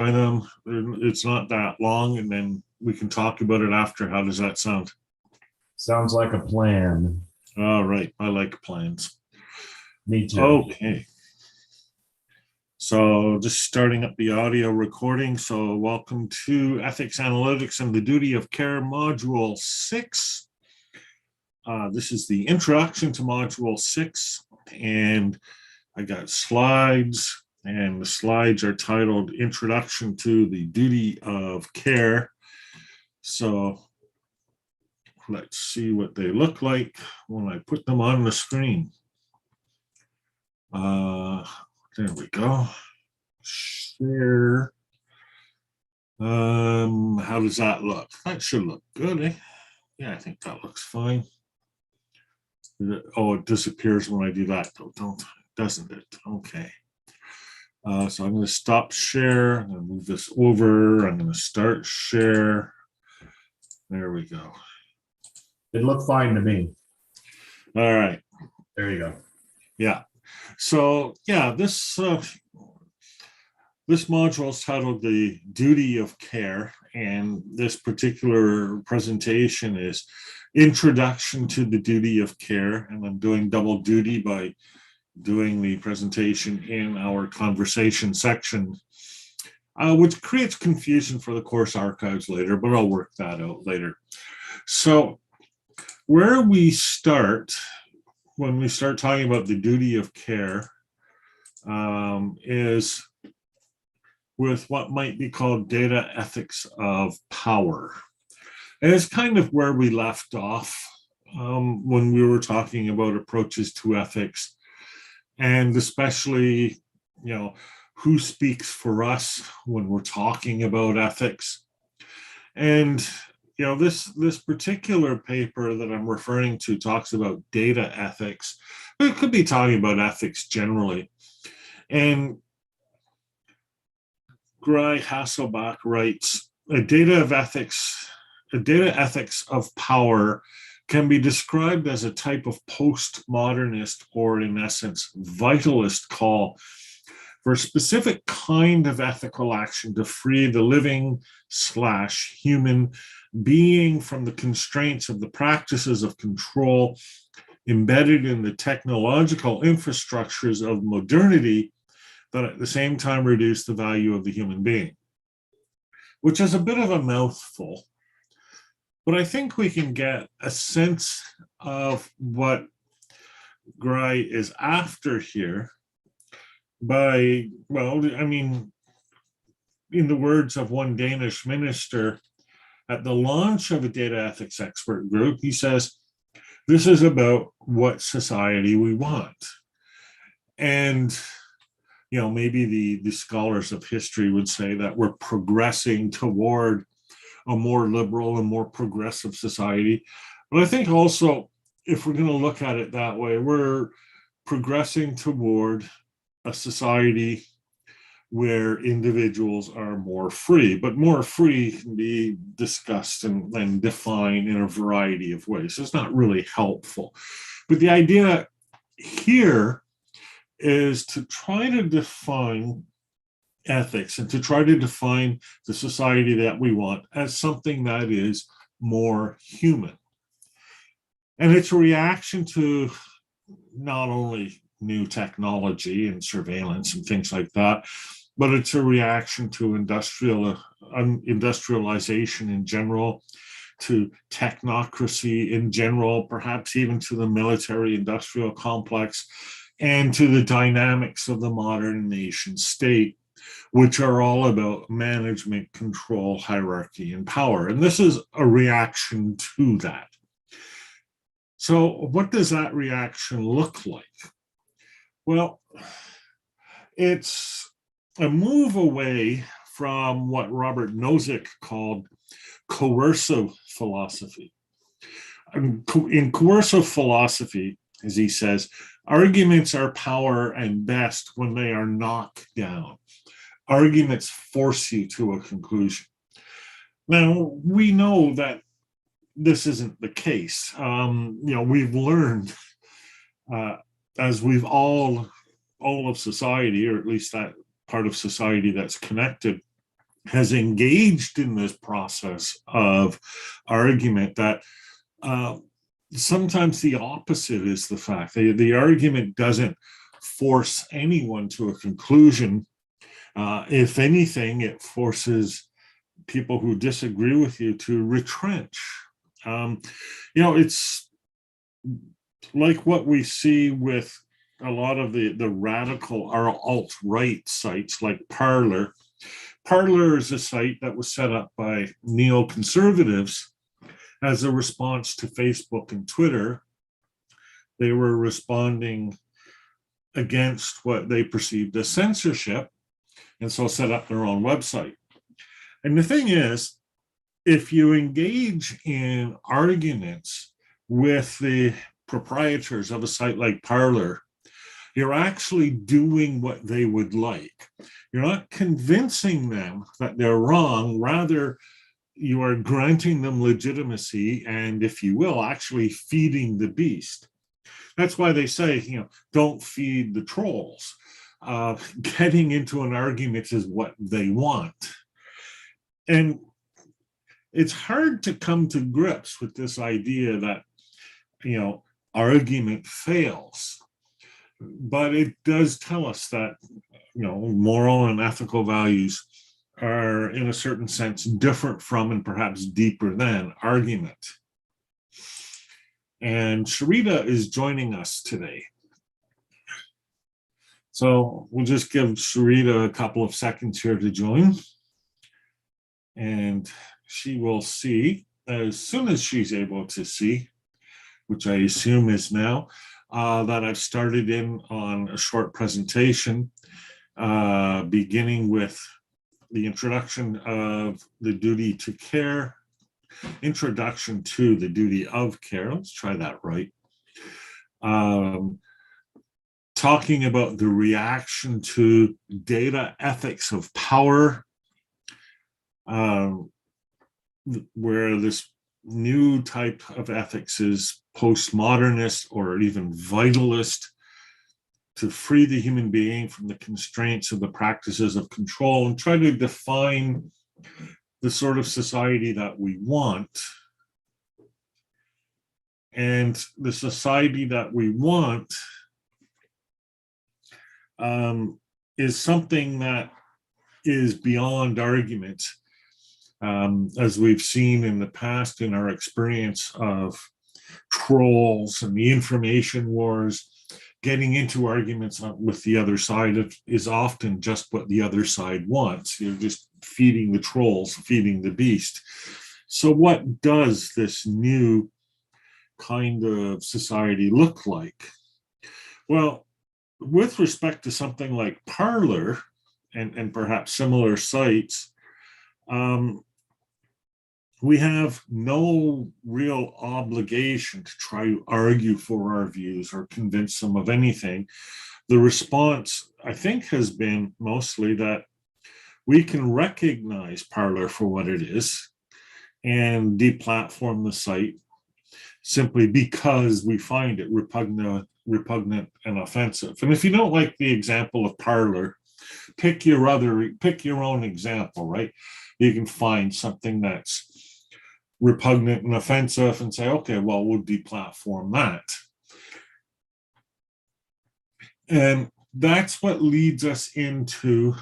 by them. It's not that long, and then we can talk about it after. How does that sound? Sounds like a plan. All right. I like plans. Me too. Okay. So just starting up the audio recording. So welcome to Ethics, Analytics, and the Duty of Care, Module 6. This is the introduction to Module 6, and I got slides, and the slides are titled Introduction to the Duty of Care. So let's see what they look like when I put them on the screen. There we go. Share. How does that look? That should look good, eh? Yeah, I think that looks fine. Oh, it disappears when I do that, though, doesn't it? Okay. So I'm going to stop share. I'm going to move this over. I'm going to start share. There we go. It looked fine to me. All right. There you go. Yeah. So yeah, this module is titled The Duty of Care, and this particular presentation is Introduction to the Duty of Care, and I'm doing double duty by doing the presentation in our conversation section, which creates confusion for the course archives later, but I'll work that out later. So where we start, when we start talking about the duty of care, is with what might be called data ethics of power. And it's kind of where we left off when we were talking about approaches to ethics, and especially, who speaks for us when we're talking about ethics. And this particular paper that I'm referring to talks about data ethics, but it could be talking about ethics generally. And Guy Hasselbach writes, a data ethics of power can be described as a type of postmodernist, or in essence, vitalist call for a specific kind of ethical action to free the living/human being from the constraints of the practices of control embedded in the technological infrastructures of modernity that at the same time reduce the value of the human being, which is a bit of a mouthful. But I think we can get a sense of what Gray is after here by, in the words of one Danish minister, at the launch of a data ethics expert group, he says, this is about what society we want. And, maybe the scholars of history would say that we're progressing toward a more liberal and more progressive society. But I think also, if we're going to look at it that way, we're progressing toward a society where individuals are more free, but more free can be discussed and defined in a variety of ways. So it's not really helpful. But the idea here is to try to define ethics and to try to define the society that we want as something that is more human. And it's a reaction to not only new technology and surveillance and things like that, but it's a reaction to industrialization in general, to technocracy in general, perhaps even to the military-industrial complex, and to the dynamics of the modern nation state, which are all about management, control, hierarchy, and power. And this is a reaction to that. So what does that reaction look like? Well, it's a move away from what Robert Nozick called coercive philosophy. In coercive philosophy, as he says, arguments are power and best when they are knocked down. Arguments force you to a conclusion. Now, we know that this isn't the case. We've learned, as we've all of society, or at least that part of society that's connected has engaged in this process of argument that sometimes the opposite is the fact. The argument doesn't force anyone to a conclusion. If anything, it forces people who disagree with you to retrench. It's like what we see with a lot of the radical or alt-right sites like Parler. Parler is a site that was set up by neoconservatives as a response to Facebook and Twitter. They were responding against what they perceived as censorship, and so set up their own website. And the thing is, if you engage in arguments with the proprietors of a site like Parler, you're actually doing what they would like. You're not convincing them that they're wrong. Rather, you are granting them legitimacy and, if you will, actually feeding the beast. That's why they say, don't feed the trolls. Getting into an argument is what they want. And it's hard to come to grips with this idea that, argument fails. But it does tell us that, moral and ethical values are, in a certain sense, different from and perhaps deeper than argument. And Sharita is joining us today. So we'll just give Sharita a couple of seconds here to join. And she will see, as soon as she's able to see, which I assume is now, that I've started in on a short presentation, beginning with the introduction of the duty to care, introduction to the duty of care. Let's try that right. Talking about the reaction to data ethics of power, where this new type of ethics is postmodernist or even vitalist, to free the human being from the constraints of the practices of control and try to define the sort of society that we want. And the society that we want is something that is beyond argument. As we've seen in the past in our experience of trolls and the information wars, getting into arguments with the other side is often just what the other side wants. You're just feeding the trolls, feeding the beast. So what does this new kind of society look like? Well, with respect to something like Parler and perhaps similar sites, we have no real obligation to try to argue for our views or convince them of anything. The response, I think, has been mostly that we can recognize Parler for what it is and deplatform the site simply because we find it repugnant and offensive. And if you don't like the example of Parler, pick your own example, right? You can find something that's repugnant and offensive and say, okay, well, we'll deplatform that. And that's what leads us into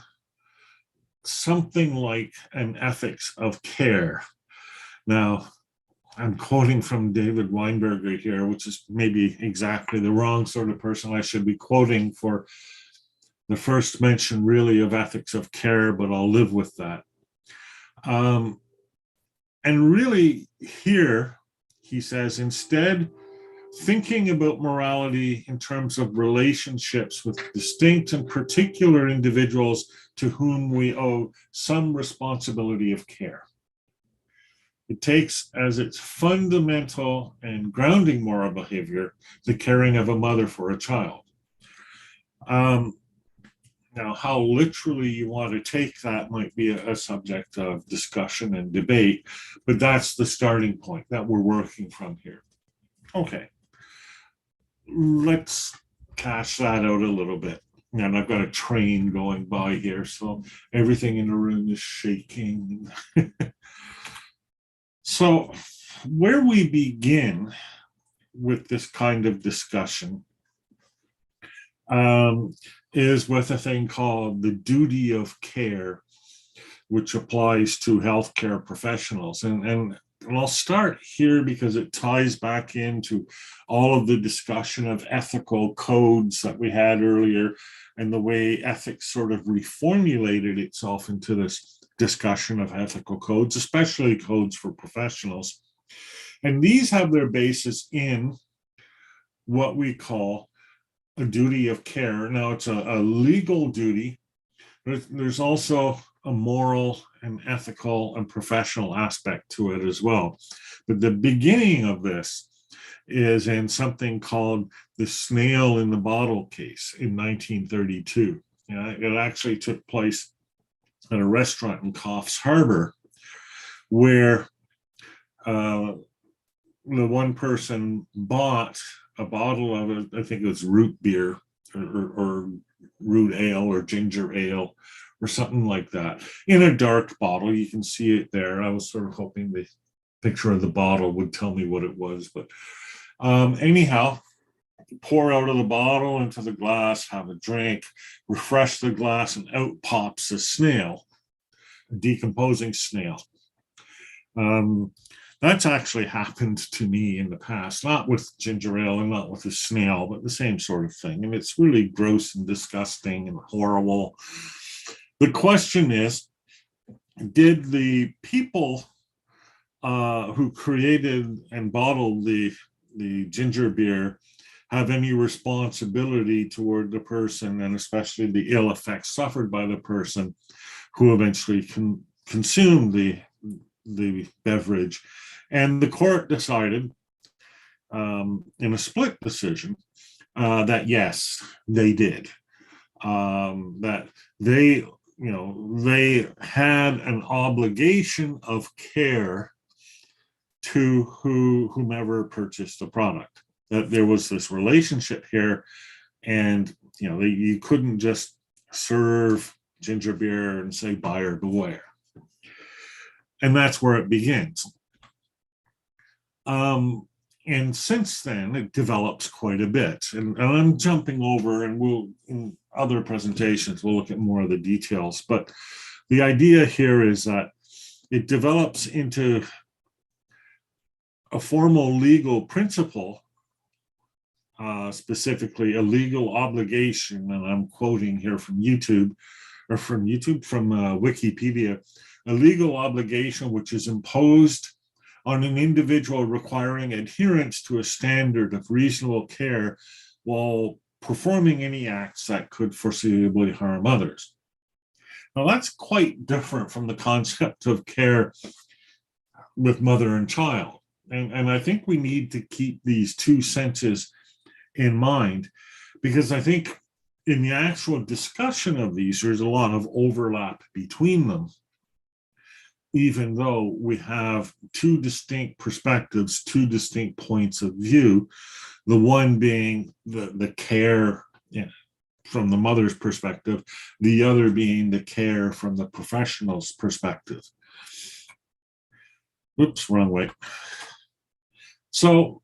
something like an ethics of care. Now, I'm quoting from David Weinberger here, which is maybe exactly the wrong sort of person I should be quoting for the first mention really of ethics of care, but I'll live with that. And really here, he says, instead, thinking about morality in terms of relationships with distinct and particular individuals to whom we owe some responsibility of care. It takes as its fundamental and grounding moral behavior the caring of a mother for a child. Now, how literally you want to take that might be a subject of discussion and debate, but that's the starting point that we're working from here. Okay, let's cash that out a little bit. And I've got a train going by here, so everything in the room is shaking. So, where we begin with this kind of discussion is with a thing called the duty of care, which applies to healthcare professionals. And I'll start here because it ties back into all of the discussion of ethical codes that we had earlier and the way ethics sort of reformulated itself into this discussion of ethical codes, especially codes for professionals. And these have their basis in what we call a duty of care. Now, it's a legal duty, but there's also a moral and ethical and professional aspect to it as well. But the beginning of this is in something called the snail in the bottle case in 1932. It actually took place at a restaurant in Coffs Harbour where the one person bought a bottle of it, I think it was root beer or root ale or ginger ale or something like that, in a dark bottle. You can see it there. I was sort of hoping the picture of the bottle would tell me what it was, but anyhow, pour out of the bottle into the glass, have a drink, refresh the glass, and out pops a snail, a decomposing snail. That's actually happened to me in the past, not with ginger ale and not with a snail, but the same sort of thing. And it's really gross and disgusting and horrible. The question is, did the people who created and bottled the ginger beer have any responsibility toward the person, and especially the ill effects suffered by the person who eventually consumed the beverage? And the court decided in a split decision that yes, they did. That they had an obligation of care to whomever purchased the product. That there was this relationship here, and you couldn't just serve ginger beer and say buyer beware. And that's where it begins. And since then, it develops quite a bit. And I'm jumping over, and we'll, in other presentations, we'll look at more of the details. But the idea here is that it develops into a formal legal principle, specifically a legal obligation, and I'm quoting here from Wikipedia, a legal obligation which is imposed on an individual requiring adherence to a standard of reasonable care while performing any acts that could foreseeably harm others. Now, that's quite different from the concept of care with mother and child. And I think we need to keep these two senses in mind, because I think in the actual discussion of these, there's a lot of overlap between them, even though we have two distinct perspectives, two distinct points of view, the one being the care from the mother's perspective, the other being the care from the professional's perspective. Oops, wrong way. So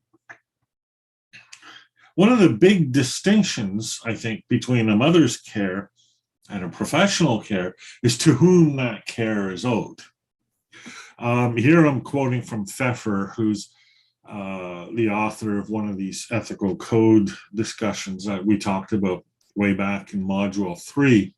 one of the big distinctions, I think, between a mother's care and a professional care is to whom that care is owed. Here I'm quoting from Pfeffer, who's the author of one of these ethical code discussions that we talked about way back in Module 3,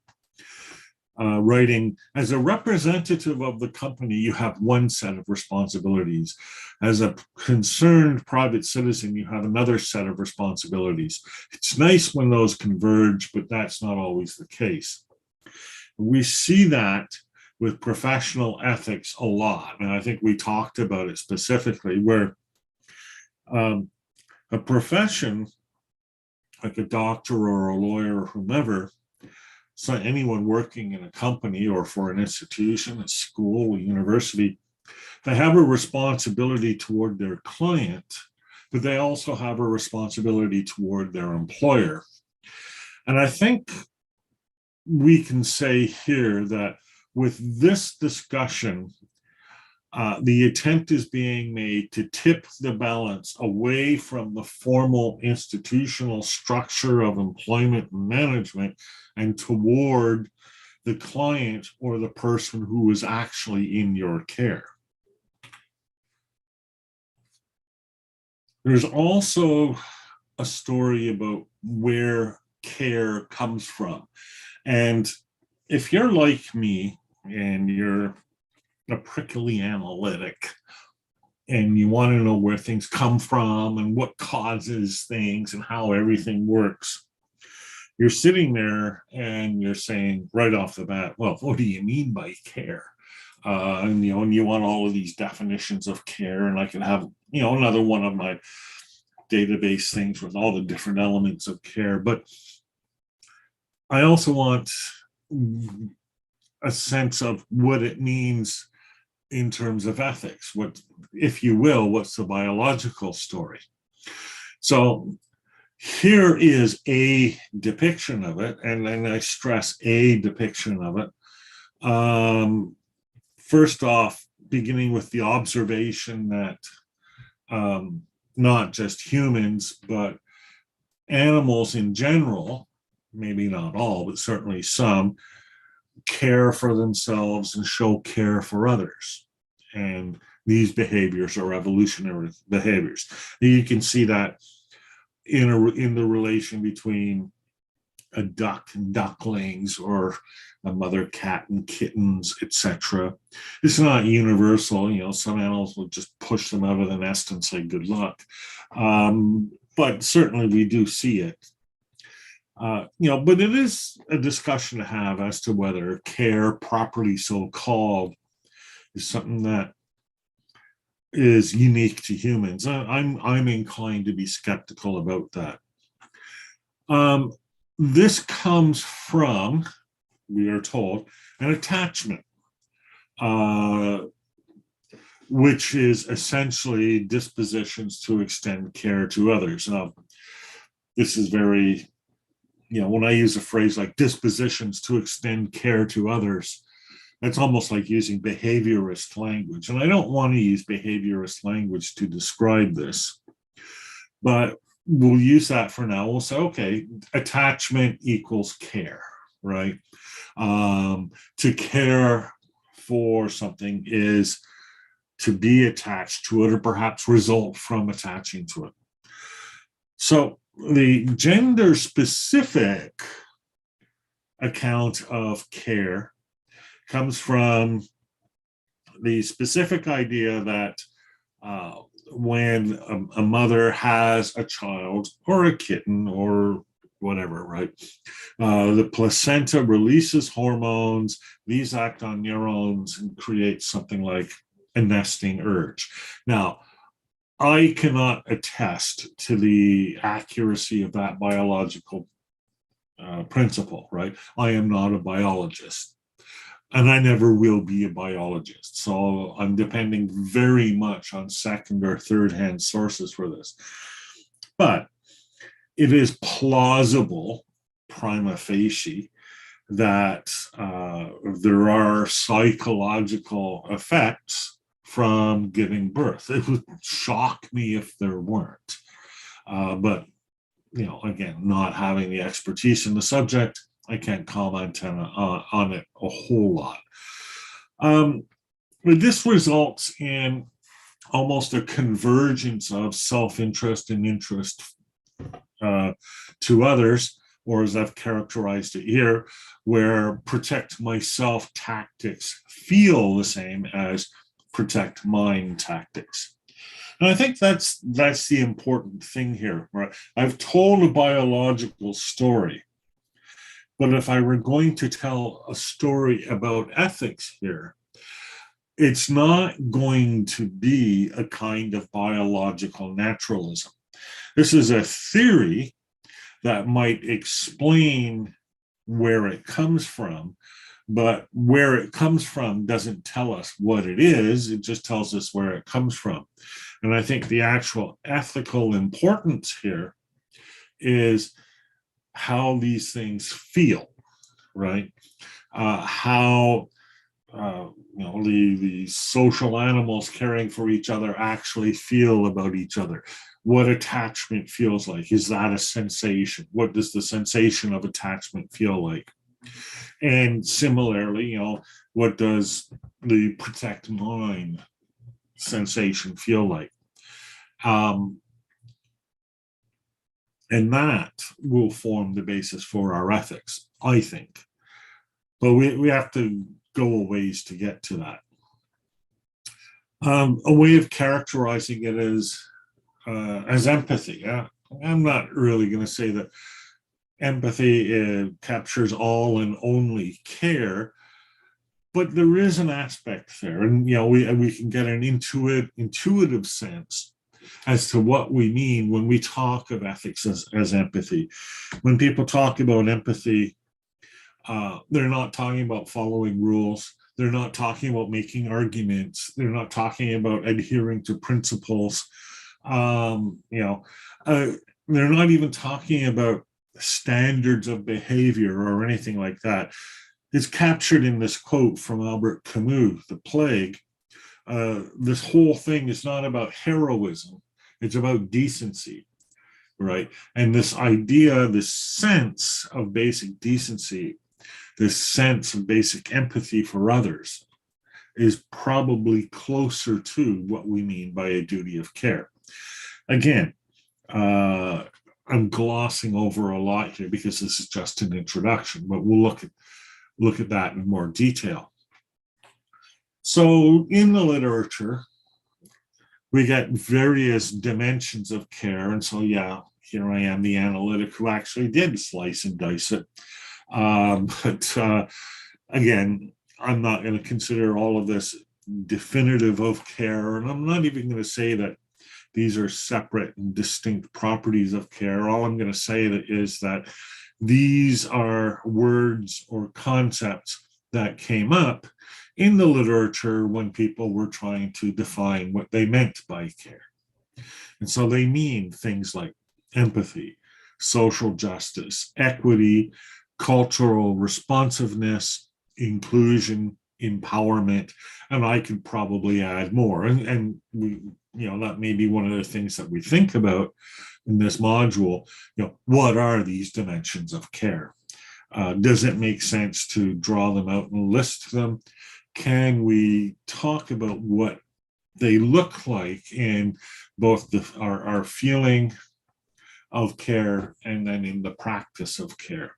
writing, as a representative of the company, you have one set of responsibilities. As a concerned private citizen, you have another set of responsibilities. It's nice when those converge, but that's not always the case. We see that with professional ethics a lot, and I think we talked about it specifically, where a profession like a doctor or a lawyer or whomever, so anyone working in a company or for an institution, a school, a university, they have a responsibility toward their client, but they also have a responsibility toward their employer. And I think we can say here that with this discussion, the attempt is being made to tip the balance away from the formal institutional structure of employment and management and toward the client or the person who is actually in your care. There's also a story about where care comes from. And if you're like me and you're a prickly analytic and you want to know where things come from and what causes things and how everything works, you're sitting there and you're saying right off the bat, well, what do you mean by care? And you want all of these definitions of care, and I can have another one of my database things with all the different elements of care, but I also want a sense of what it means in terms of ethics. What, if you will, what's the biological story? So here is a depiction of it, and I stress a depiction of it. First off, beginning with the observation that not just humans, but animals in general, maybe not all, but certainly some, care for themselves and show care for others. And these behaviors are evolutionary behaviors. You can see that in the relation between a duck and ducklings, or a mother cat and kittens, etc. It's not universal. Some animals will just push them out of the nest and say good luck. But certainly we do see it. But it is a discussion to have as to whether care, properly so called, is something that is unique to humans. I'm inclined to be skeptical about that. This comes from, we are told, an attachment, which is essentially dispositions to extend care to others. Now, this is very, when I use a phrase like dispositions to extend care to others, that's almost like using behaviorist language. And I don't want to use behaviorist language to describe this, but we'll use that for now. We'll say, okay, attachment equals care, right? To care for something is to be attached to it, or perhaps result from attaching to it. So the gender-specific account of care comes from the specific idea that when a mother has a child or a kitten or whatever, right, the placenta releases hormones. These act on neurons and create something like a nesting urge. Now, I cannot attest to the accuracy of that biological principle, right? I am not a biologist, and I never will be a biologist. So I'm depending very much on second or third hand sources for this. But it is plausible, prima facie, that there are psychological effects from giving birth. It would shock me if there weren't. But, again, not having the expertise in the subject, I can't comment on it a whole lot. But this results in almost a convergence of self-interest and interest to others, or as I've characterized it here, where protect myself tactics feel the same as protect mine tactics. And I think that's the important thing here, right? I've told a biological story, but if I were going to tell a story about ethics here, it's not going to be a kind of biological naturalism. This is a theory that might explain where it comes from, but where it comes from doesn't tell us what it is. It just tells us where it comes from. And I think the actual ethical importance here is how these things feel, right? How the social animals caring for each other actually feel about each other. What attachment feels like. Is that a sensation? What does the sensation of attachment feel like? And similarly, what does the protect mine sensation feel like? And that will form the basis for our ethics, I think. But we have to go a ways to get to that. A way of characterizing it is as empathy. I'm not really going to say that empathy captures all and only care, but there is an aspect there, and we can get an intuitive sense as to what we mean when we talk of ethics as empathy. When people talk about empathy, they're not talking about following rules. They're not talking about making arguments. They're not talking about adhering to principles. They're not even talking about standards of behavior or anything like that. It's captured in this quote from Albert Camus, The Plague. This whole thing is not about heroism. It's about decency, right? And this idea, this sense of basic decency, this sense of basic empathy for others is probably closer to what we mean by a duty of care. Again, I'm glossing over a lot here because this is just an introduction, but we'll look at that in more detail. So in the literature, we get various dimensions of care. And so, here I am, the analytic who actually did slice and dice it. But again, I'm not going to consider all of this definitive of care. And I'm not even going to say that these are separate and distinct properties of care. All I'm going to say is that these are words or concepts that came up in the literature when people were trying to define what they meant by care. And so they mean things like empathy, social justice, equity, cultural responsiveness, inclusion, empowerment, and I could probably add more. And we, that may be one of the things that we think about in this module. What are these dimensions of care? Does it make sense to draw them out and list them? Can we talk about what they look like in both our feeling of care and then in the practice of care?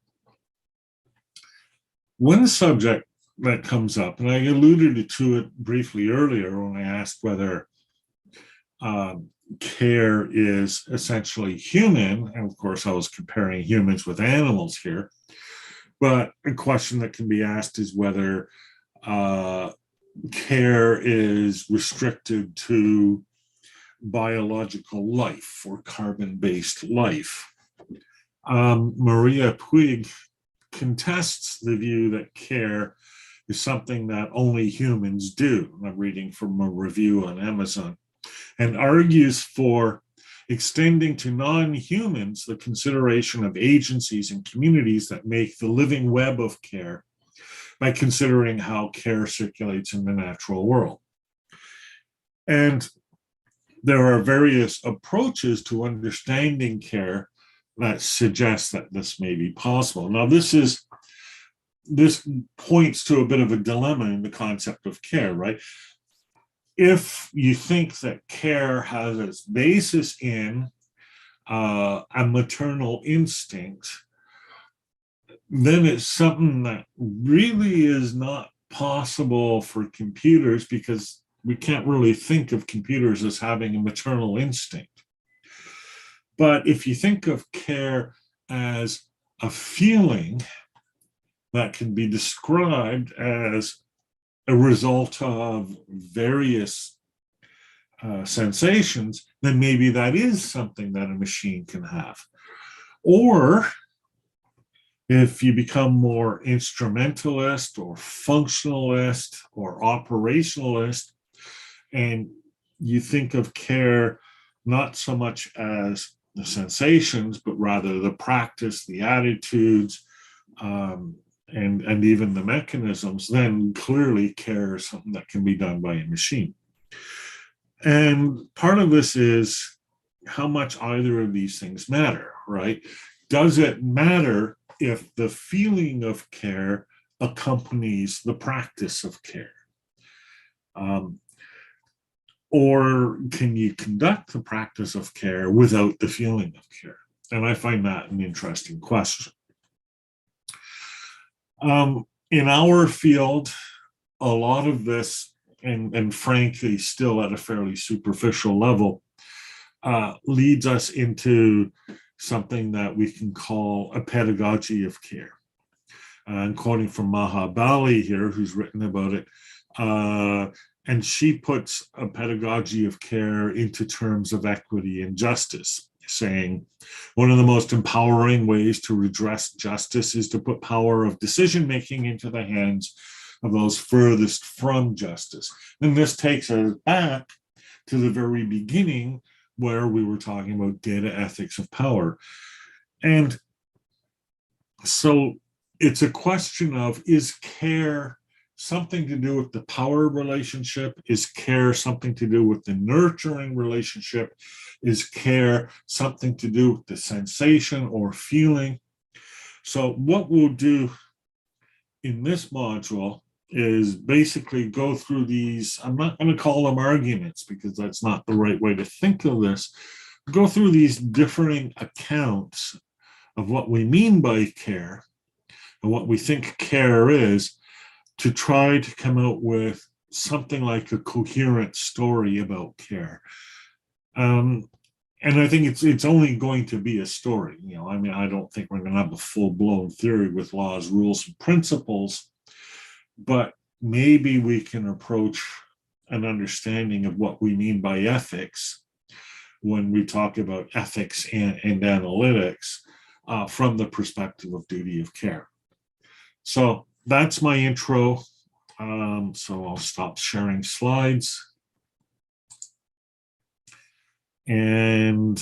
One subject that comes up, and I alluded to it briefly earlier when I asked whether care is essentially human, and of course I was comparing humans with animals here, but a question that can be asked is whether care is restricted to biological life or carbon-based life. Maria Puig contests the view that care is something that only humans do. I'm reading from a review on Amazon, and argues for extending to non-humans the consideration of agencies and communities that make the living web of care by considering how care circulates in the natural world. And there are various approaches to understanding care that suggest that this may be possible. Now, this points to a bit of a dilemma in the concept of care, right? If you think that care has its basis in a maternal instinct, then it's something that really is not possible for computers, because we can't really think of computers as having a maternal instinct. But if you think of care as a feeling that can be described as a result of various sensations, then maybe that is something that a machine can have. Or if you become more instrumentalist or functionalist or operationalist, and you think of care not so much as the sensations, but rather the practice, the attitudes, and even the mechanisms, then clearly care is something that can be done by a machine. And part of this is how much either of these things matter, right? Does it matter if the feeling of care accompanies the practice of care? Or can you conduct the practice of care without the feeling of care? And I find that an interesting question. In our field, a lot of this, and frankly, still at a fairly superficial level, leads us into something that we can call a pedagogy of care. I'm quoting from Maha Bali here, who's written about it. And she puts a pedagogy of care into terms of equity and justice, saying one of the most empowering ways to redress justice is to put power of decision-making into the hands of those furthest from justice. And this takes us back to the very beginning where we were talking about data ethics of power. And so it's a question of, is care something to do with the power relationship? Is care something to do with the nurturing relationship? Is care something to do with the sensation or feeling? So what we'll do in this module is basically go through these. I'm not going to call them arguments because that's not the right way to think of this. Go through these differing accounts of what we mean by care and what we think care is, to try to come out with something like a coherent story about care. And I think it's only going to be a story. I mean, I don't think we're going to have a full-blown theory with laws, rules, and principles, but maybe we can approach an understanding of what we mean by ethics when we talk about ethics and analytics from the perspective of duty of care. So that's my intro. So I'll stop sharing slides. And